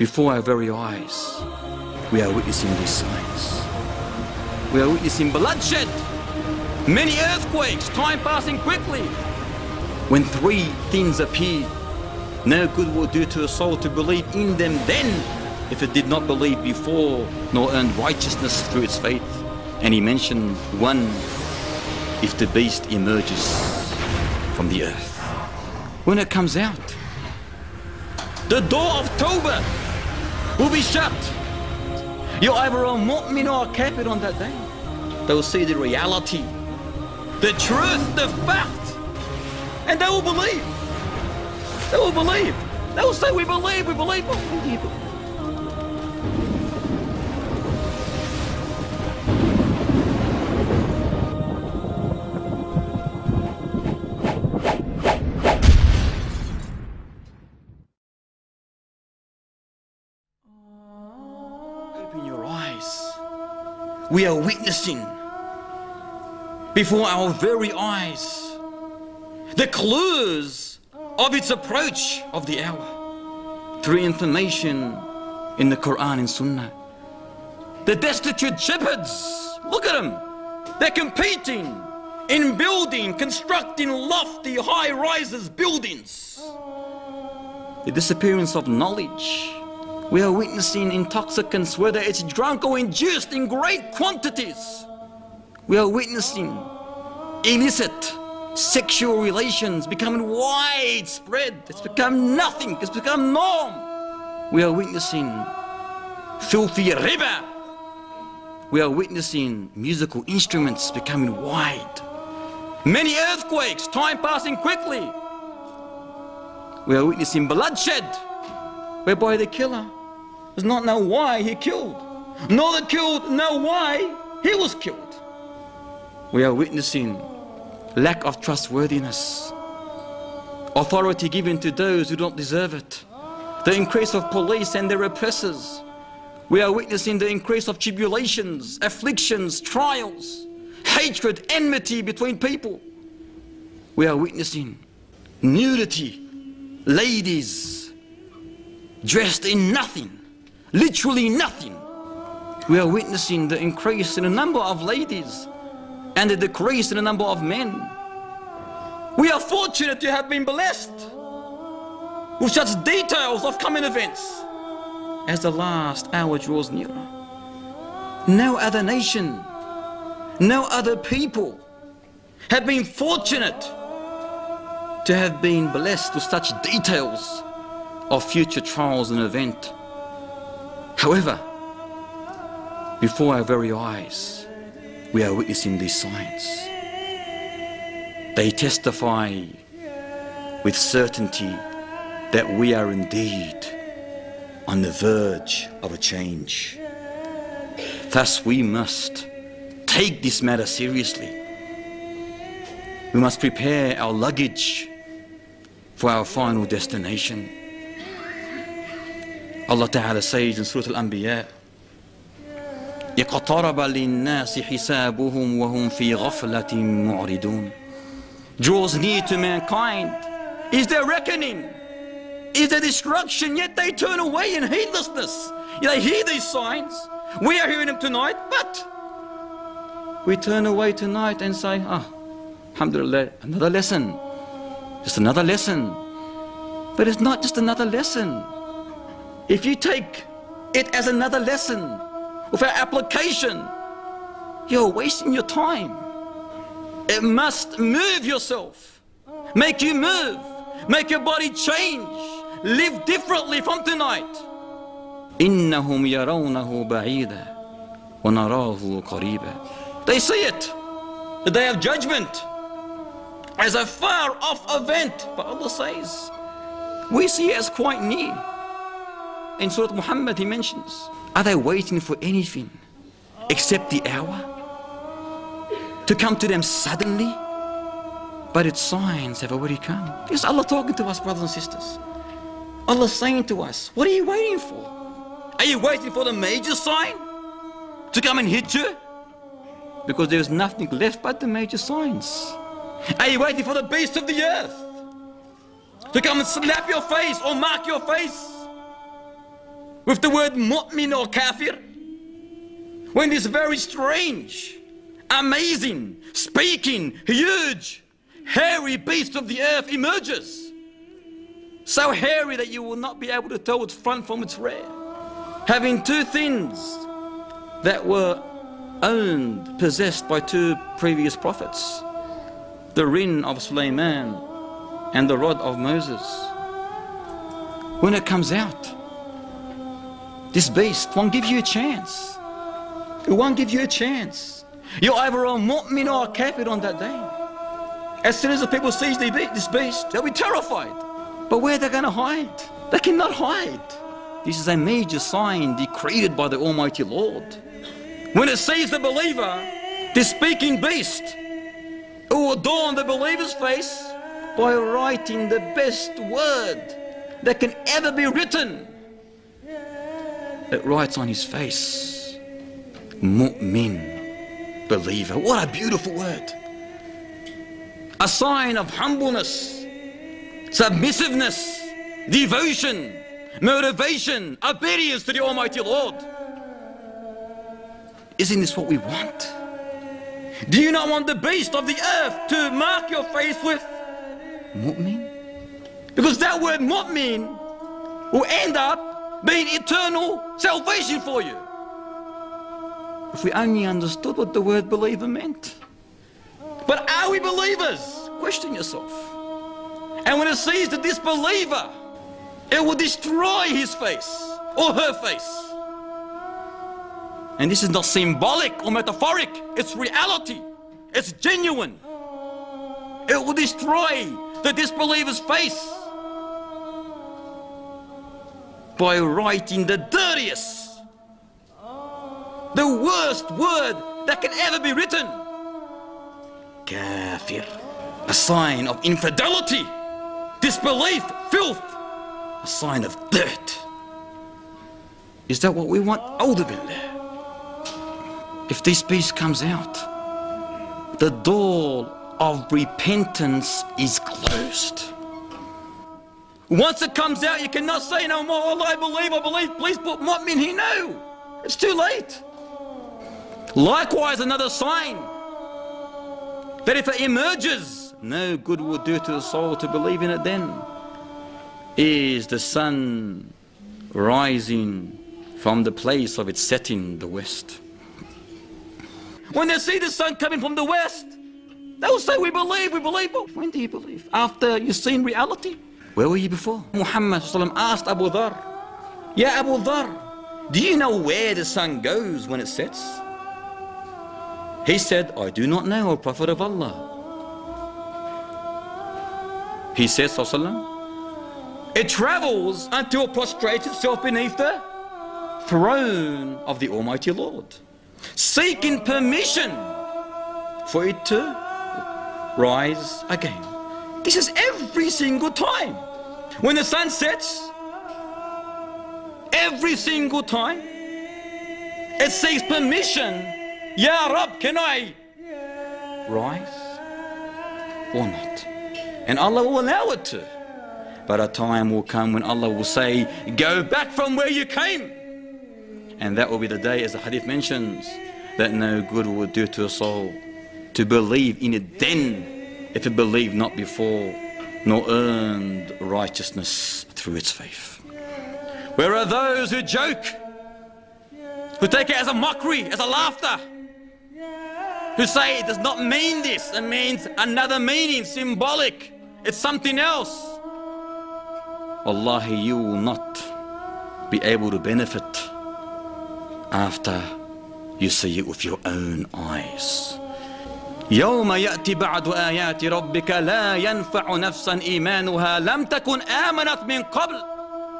Before our very eyes, we are witnessing these signs. We are witnessing bloodshed, many earthquakes, time passing quickly. When three things appear, no good will do to a soul to believe in them then, if it did not believe before, nor earned righteousness through its faith. And he mentioned one, if the beast emerges from the earth. When it comes out, the door of Tawbah will be shut. You're either a mu'min or a kafir on that day. They will see the reality, the truth, the fact, and they will believe. They will believe. They will say, we believe, we believe. Oh, who do you believe? Open your eyes. We are witnessing before our very eyes the clues of its approach of the hour through information in the Quran and Sunnah. The destitute shepherds, look at them, they're competing in building, constructing lofty high-rises buildings. The disappearance of knowledge. We are witnessing intoxicants, whether it's drunk or induced in great quantities. We are witnessing illicit sexual relations becoming widespread. It's become nothing, it's become norm. We are witnessing filthy riba. We are witnessing musical instruments becoming wide. Many earthquakes, time passing quickly. We are witnessing bloodshed, whereby the killer does not know why he killed, nor the killed know why he was killed. We are witnessing lack of trustworthiness, authority given to those who don't deserve it, the increase of police and their oppressors. We are witnessing the increase of tribulations, afflictions, trials, hatred, enmity between people. We are witnessing nudity, ladies dressed in nothing, literally nothing. We are witnessing the increase in the number of ladies and the decrease in the number of men. We are fortunate to have been blessed with such details of coming events as the last hour draws nearer. No other nation, no other people have been fortunate to have been blessed with such details of future trials and event. However, before our very eyes, we are witnessing these signs. They testify with certainty that we are indeed on the verge of a change. Thus we must take this matter seriously. We must prepare our luggage for our final destination. Allah Ta'ala says in Surah Al-Anbiya, اقترب للناس حسابهم وهم في غفلة معرضون. Draws near to mankind is their reckoning, is their destruction, yet they turn away in heedlessness. They hear these signs, we are hearing them tonight, but we turn away tonight and say, alhamdulillah, another lesson, just another lesson. But it's not just another lesson. If you take it as another lesson without application, you're wasting your time. It must move yourself, make you move, make your body change, live differently from tonight. إِنَّهُمْ يَرَوْنَهُ بَعِيدًا وَنَرَاهُ قَرِيبًا. They see it, the day of judgment, as a far off event. But Allah says, we see it as quite near. In Surah Muhammad he mentions, are they waiting for anything except the hour to come to them suddenly? But its signs have already come. This is Allah talking to us, brothers and sisters. Allah saying to us, what are you waiting for? Are you waiting for the major sign to come and hit you? Because there is nothing left but the major signs. Are you waiting for the beast of the earth to come and slap your face or mark your face? with the word mu'min or kafir, when this very strange, amazing, speaking, huge, hairy beast of the earth emerges? So hairy that you will not be able to tell its front from its rear, having two things that were owned, possessed by two previous prophets, the rin of Sulaiman and the rod of Moses. When it comes out, this beast won't give you a chance. It won't give you a chance. You're either a mu'min or a kafir on that day. As soon as the people see this beast, they'll be terrified. But where are they going to hide? They cannot hide. This is a major sign decreed by the Almighty Lord. When it sees the believer, this speaking beast, it will adorn the believer's face by writing the best word that can ever be written. It writes on his face, mu'min, believer. What a beautiful word. A sign of humbleness, submissiveness, devotion, motivation, obedience to the Almighty Lord. Isn't this what we want? Do you not want the beast of the earth to mark your face with mu'min? Because that word mu'min will end up being eternal salvation for you. If we only understood what the word believer meant. But are we believers? Question yourself. And when it sees the disbeliever, it will destroy his face or her face. And this is not symbolic or metaphoric, it's reality, it's genuine. It will destroy the disbeliever's face by writing the dirtiest, the worst word that can ever be written. Kafir, a sign of infidelity, disbelief, filth, a sign of dirt. Is that what we want? A'udhu billah. If this beast comes out, the door of repentance is closed. Once it comes out, you cannot say no more, Allah, I believe, please put mu'min here. No, it's too late. Likewise, another sign that if it emerges, no good will do to the soul to believe in it then, is the sun rising from the place of its setting, the west. When they see the sun coming from the west, they'll say, we believe. But when do you believe? After you've seen reality? Where were you before? Muhammad asked Abu Dhar, Ya Abu Dhar, do you know where the sun goes when it sets? He said, I do not know, O Prophet of Allah. He said, it travels until it prostrates itself beneath the throne of the Almighty Lord, seeking permission for it to rise again. This is every single time. When the sun sets, every single time, it seeks permission. Ya Rab, can I rise or not? And Allah will allow it to. But a time will come when Allah will say, go back from where you came. And that will be the day, as the hadith mentions, that no good will do to a soul to believe in it then, if it believed not before, nor earned righteousness through its faith. Where are those who joke, who take it as a mockery, as a laughter, who say it does not mean this, it means another meaning, symbolic, it's something else? Wallahi, you will not be able to benefit after you see it with your own eyes. يوم يأتي بعد آيات ربك لا ينفع نفسا إيمانها لم تكن آمنت من قبل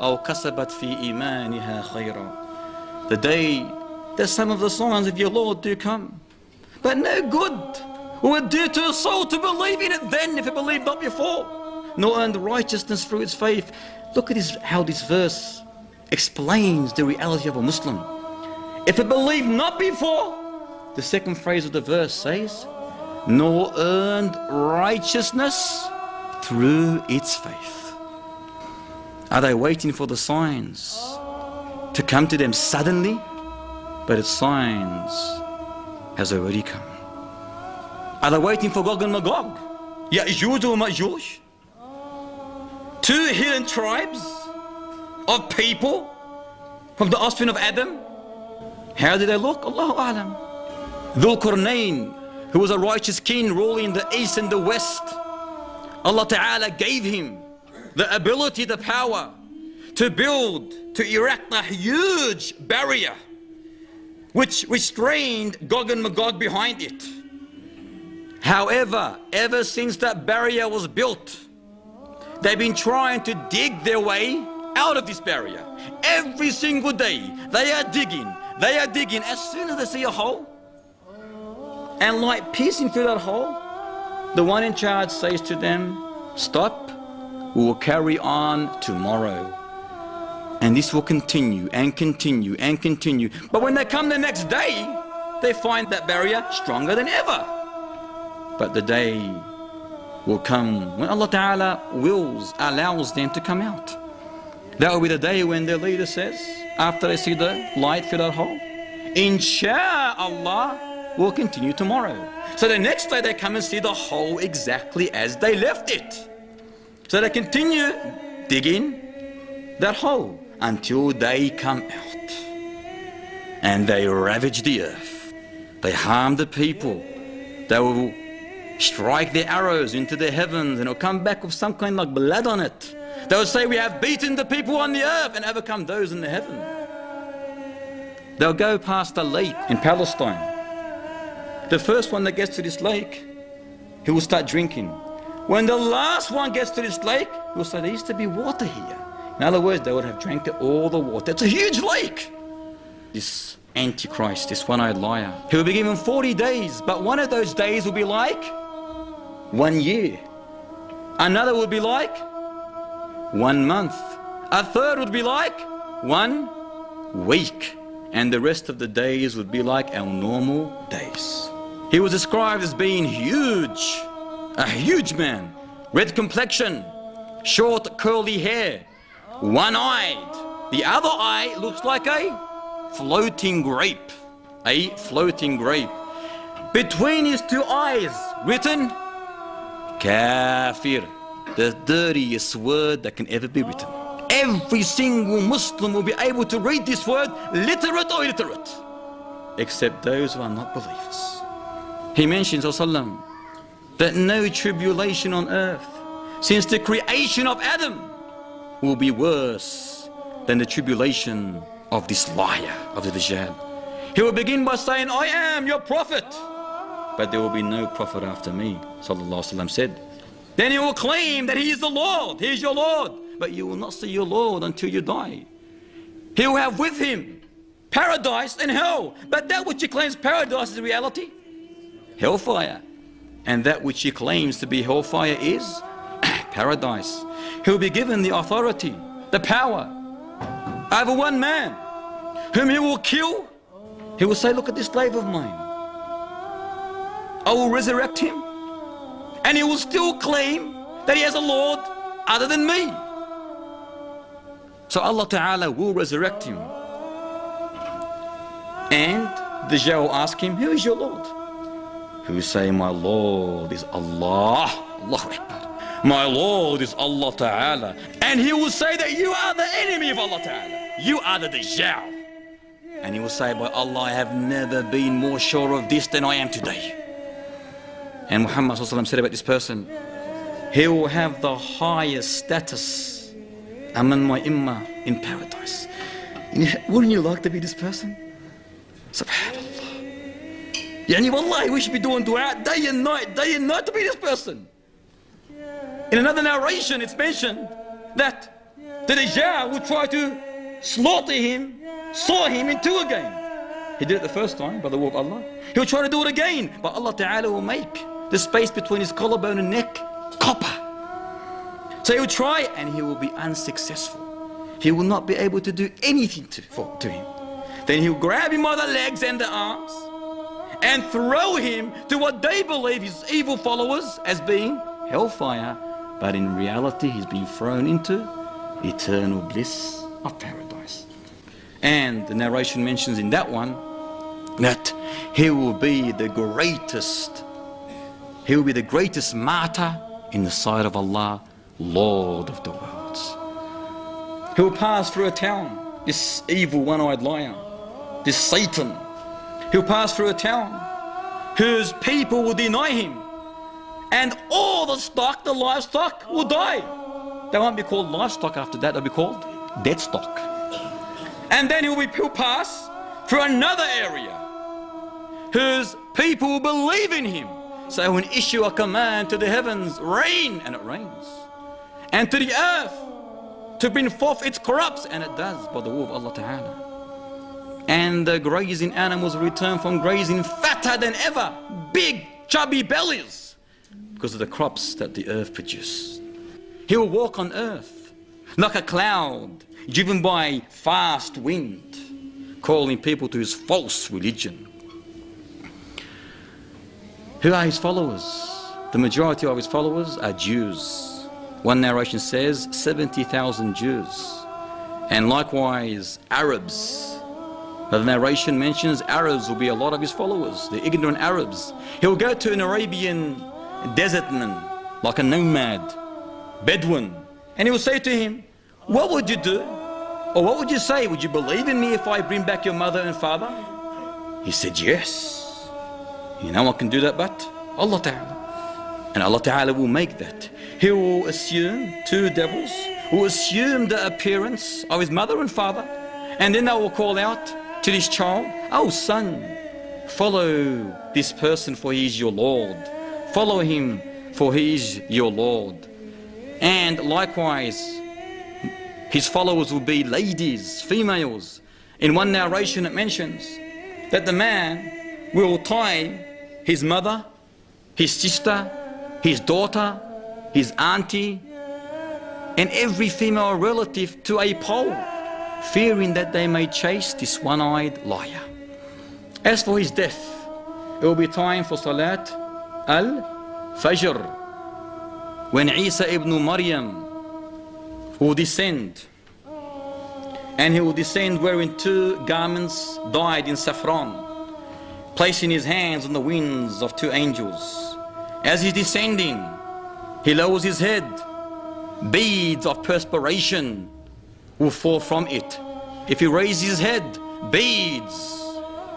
أو كسبت في إيمانها خيرا. The day that some of the signs of your Lord do come, but no good will do to a soul to believe in it then if it believed not before, nor earned righteousness through its faith. Look at how this verse explains the reality of a Muslim. If it believed not before, the second phrase of the verse says, nor earned righteousness through its faith. Are they waiting for the signs to come to them suddenly, but its signs has already come. Are they waiting for Gog and Magog? Ya'juj or Ma'juj? Two hidden tribes of people from the offspring of Adam. How did they look? Allahu A'lam. Dhul Qarnayn, who was a righteous king ruling the east and the west, Allah Ta'ala gave him the ability, the power to build, to erect a huge barrier which restrained Gog and Magog behind it. However, ever since that barrier was built, they've been trying to dig their way out of this barrier. Every single day, they are digging. They are digging. As soon as they see a hole, and light piercing through that hole, the one in charge says to them, stop, we will carry on tomorrow. And this will continue and continue and continue. But when they come the next day, they find that barrier stronger than ever. But the day will come when Allah Ta'ala allows them to come out. That will be the day when their leader says, after they see the light through that hole, Insha'Allah, we'll continue tomorrow. So the next day they come and see the hole exactly as they left it. So they continue digging that hole until they come out. And they ravage the earth. They harm the people. They will strike their arrows into the heavens and it'll come back with some kind of blood on it. They will say, we have beaten the people on the earth and overcome those in the heaven. They'll go past a lake in Palestine. The first one that gets to this lake, he will start drinking. When the last one gets to this lake, he will say, there used to be water here. In other words, they would have drank all the water. It's a huge lake. This Antichrist, this one-eyed liar, he will be given 40 days, but one of those days will be like 1 year. Another would be like 1 month. A third would be like 1 week. And the rest of the days would be like our normal days. He was described as being huge, a huge man, red complexion, short curly hair, one-eyed. The other eye looks like a floating grape, a floating grape. Between his two eyes, written, Kafir, the dirtiest word that can ever be written. Every single Muslim will be able to read this word, literate or illiterate, except those who are not believers. He mentions, ﷺ, that no tribulation on earth since the creation of Adam will be worse than the tribulation of this liar, of the Dajjal. He will begin by saying, I am your prophet, but there will be no prophet after me, ﷺ said. Then he will claim that he is the Lord, he is your Lord, but you will not see your Lord until you die. He will have with him paradise and hell, but that which he claims paradise is reality, hellfire. And that which he claims to be hellfire is paradise. He will be given the authority, the power over one man whom he will kill. He will say, look at this slave of mine. I will resurrect him. And he will still claim that he has a Lord other than me. So Allah Ta'ala will resurrect him. And the Dajjal will ask him, who is your Lord? He will say, my Lord is Allah. Allahu Akbar. My Lord is Allah Ta'ala. And he will say that you are the enemy of Allah Ta'ala. You are the Dajjal. And he will say, by Allah, I have never been more sure of this than I am today. And Muhammad said about this person, he will have the highest status among my ummah in paradise. Wouldn't you like to be this person? Subhanallah. Yani wallahi, we should be doing dua day and night to be this person. In another narration, it's mentioned that the Dajjal will try to slaughter him, saw him in two again. He did it the first time by the will of Allah. He'll try to do it again, but Allah Ta'ala will make the space between his collarbone and neck copper. So he will try and he will be unsuccessful. He will not be able to do anything to him. Then he'll grab him by the legs and the arms and throw him to what they believe his evil followers as being hellfire, but in reality he's been thrown into eternal bliss of paradise. And the narration mentions in that one that he will be the greatest martyr in the sight of Allah, Lord of the worlds. He will pass through a town, this evil one-eyed liar, this Satan. He'll pass through a town whose people will deny him, and all the livestock will die. They won't be called livestock after that, they'll be called dead stock. And then he'll pass through another area whose people will believe in him. So he will issue a command to the heavens, rain, and it rains. And to the earth, to bring forth its crops, and it does by the will of Allah Ta'ala. And the grazing animals return from grazing fatter than ever, big chubby bellies, because of the crops that the earth produces. He will walk on earth like a cloud driven by fast wind, calling people to his false religion. Who are his followers? The majority of his followers are Jews. One narration says 70,000 Jews. And likewise Arabs. The narration mentions Arabs will be a lot of his followers, the ignorant Arabs. He'll go to an Arabian desertman, like a nomad, Bedouin, and he will say to him, what would you do? Or what would you say? Would you believe in me if I bring back your mother and father? He said, yes. You know what can do that but Allah Ta'ala. And Allah Ta'ala will make that. He will assume, two devils will assume the appearance of his mother and father, and then they will call out to this child, oh son, follow this person for he is your Lord. Follow him for he is your Lord. And likewise, his followers will be ladies, females. In one narration it mentions that the man will tie his mother, his sister, his daughter, his auntie, and every female relative to a pole, fearing that they may chase this one-eyed liar. As for his death, it will be time for Salat al-Fajr, when Isa ibn Maryam will descend, and he will descend wearing two garments dyed in saffron, placing his hands on the wings of two angels. As he's descending, he lowers his head. Beads of perspiration will fall from it. If he raises his head, beads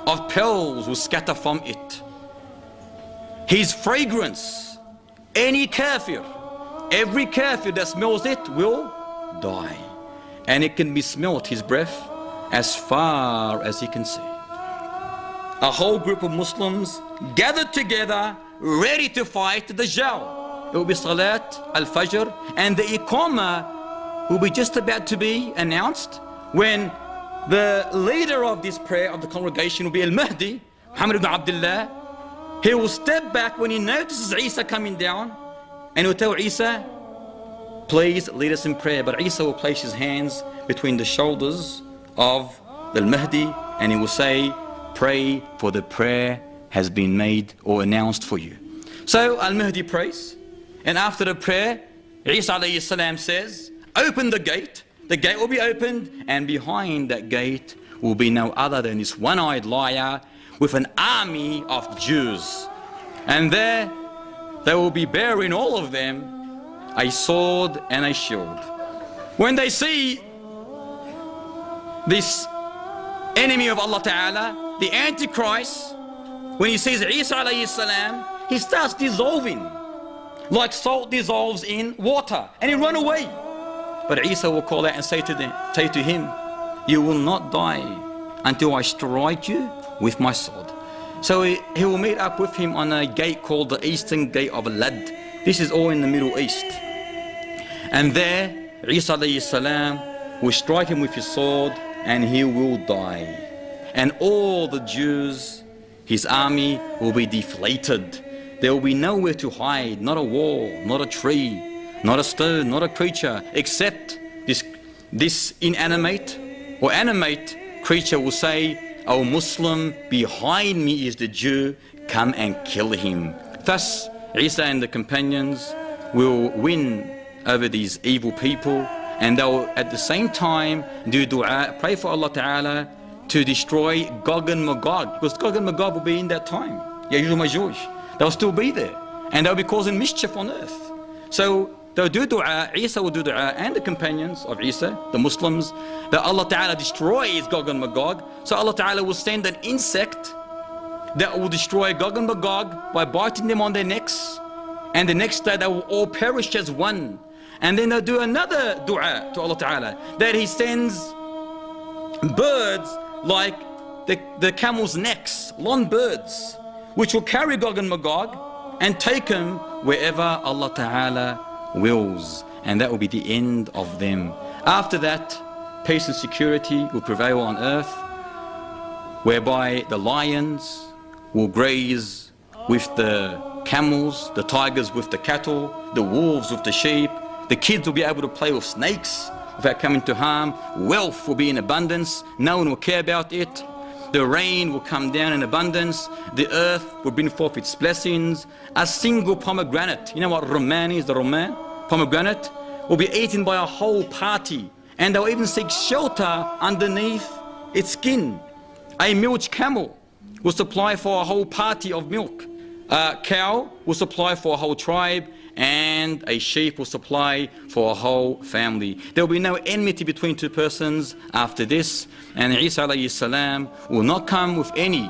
of pearls will scatter from it. His fragrance, any kafir, every kafir that smells it will die. And it can be smelt, his breath, as far as he can see. A whole group of Muslims gathered together, ready to fight the Dajjal. It will be Salat al-Fajr, and the Iqamah will be just about to be announced, when the leader of this prayer of the congregation will be Al-Mahdi, Muhammad ibn Abdullah. He will step back when he notices Isa coming down, and he will tell Isa, please lead us in prayer. But Isa will place his hands between the shoulders of the Mahdi, and he will say, pray, for the prayer has been made or announced for you. So Al-Mahdi prays, and after the prayer, Isa alayhi salam says, open the gate. The gate will be opened, and behind that gate will be no other than this one-eyed liar with an army of Jews. And there they will be bearing, all of them, a sword and a shield. When they see this enemy of Allah Ta'ala, the Antichrist, when he sees Isa alayhi salam, he starts dissolving like salt dissolves in water, and he run away. But Isa will call out and say to him, you will not die until I strike you with my sword. So he will meet up with him on a gate called the Eastern Gate of Lad. This is all in the Middle East. And there, Isa alayhi salam will strike him with his sword, and he will die. And all the Jews, his army, will be deflated. There will be nowhere to hide, not a wall, not a tree, not a stone, not a creature, except this inanimate or animate creature will say, O Muslim, behind me is the Jew, come and kill him. Thus, Isa and the companions will win over these evil people, and they'll at the same time do dua, pray for Allah Ta'ala to destroy Gog and Magog, because Gog and Magog will be in that time. Ya'juj and Ma'juj, they'll still be there, and they'll be causing mischief on earth. So they'll do dua, Isa will do dua, and the companions of Isa, the Muslims, that Allah Ta'ala destroys Gog and Magog. So Allah Ta'ala will send an insect that will destroy Gog and Magog by biting them on their necks, and the next day they will all perish as one. And then they'll do another dua to Allah Ta'ala, that He sends birds like the camel's necks, long birds, which will carry Gog and Magog and take them wherever Allah Ta'ala wills, and that will be the end of them. After that, peace and security will prevail on earth, whereby the lions will graze with the camels, the tigers with the cattle, the wolves with the sheep, the kids will be able to play with snakes without coming to harm, wealth will be in abundance, no one will care about it, the rain will come down in abundance, the earth will bring forth its blessings. A single pomegranate, you know what Roman is, the Roman pomegranate, will be eaten by a whole party, and they'll even seek shelter underneath its skin. A milch camel will supply for a whole party of milk. A cow will supply for a whole tribe, and a sheep will supply for a whole family. There will be no enmity between two persons after this, and Isa alayhi salam will not come with any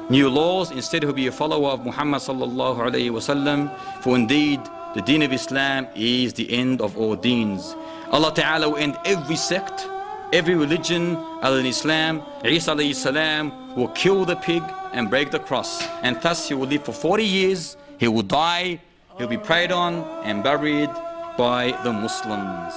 new laws. Instead, he will be a follower of Muhammad sallallahu alayhi wasallam, for indeed the deen of Islam is the end of all deens. Allah Ta'ala will end every sect, every religion other than Islam. Isa alayhi salam will kill the pig and break the cross, and thus he will live for 40 years, he will die, he'll be prayed on and buried by the Muslims.